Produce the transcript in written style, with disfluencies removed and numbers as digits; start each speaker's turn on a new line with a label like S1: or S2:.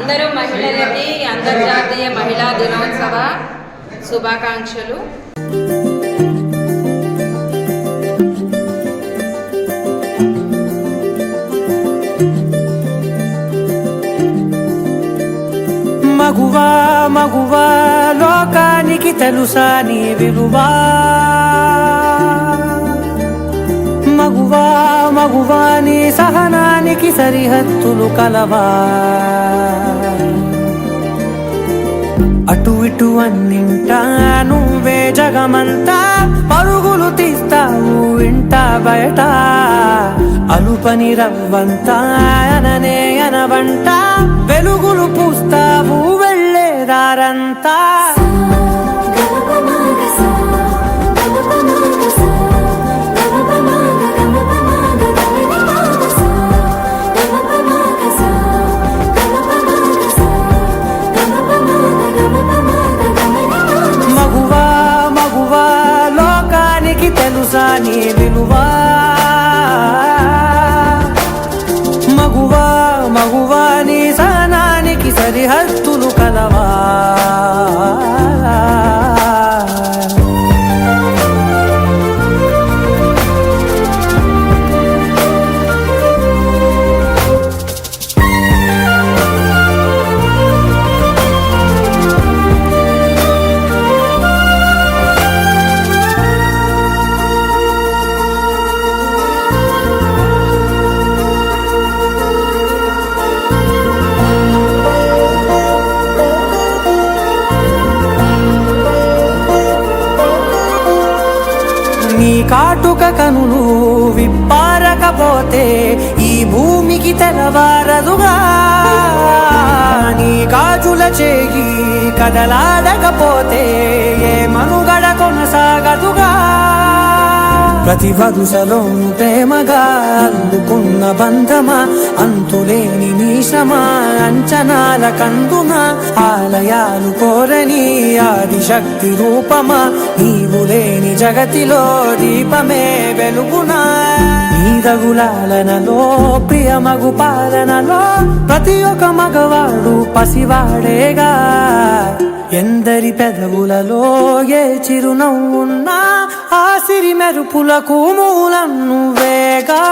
S1: అందరూ మహిళలకి అంతర్జాతీయ మహిళా దినోత్సవ శుభాకాంక్షలు.
S2: మగువా మగువా లోకానికి తెలుసా నీ విలువా, మగువా మగువా నీ సహనానికి సరిహద్దులు కలవా, అటు ఇటు అన్నింటా నువ్వే జగమంతా పరుగులు తీస్తావు ఇంట బయట, అలుపని రవ్వంతా అననే అనవంట వెలుగులు పూస్తావు వెళ్ళేదారంతా. మగువా మగువా లోకానికి తెలుసా నీ విలువా, మగువా మగువా నీ సహనానికి సరిహద్దులు కలవా. నీ కాటుక కనులు విప్పారకపోతే ఈ భూమికి తెలవారదుగా, నీ గాజుల చేయి కదలాడకపోతే ఏ మనుగడ కొనసాగదుగా. ప్రతి వరుసలోను ప్రేమగా అల్లుకున్న బంధమా, అంతులేని నీశమా అంచనాల కందున, ఆలయాలు కోరని ఆదిశక్తి రూపమా, నీవు లేని జగతిలో దీపమే వెలుగునా. నీ రఘులాలనలో ప్రియమగు పాలనలో ప్రతి ఒక్క మగవాడు పసివాడేగా, ఎందరి పెదవులలో ఏ చిరునవ్వున్నా ఆ సిరి మెరుపులకు మూలం నువ్వేగా.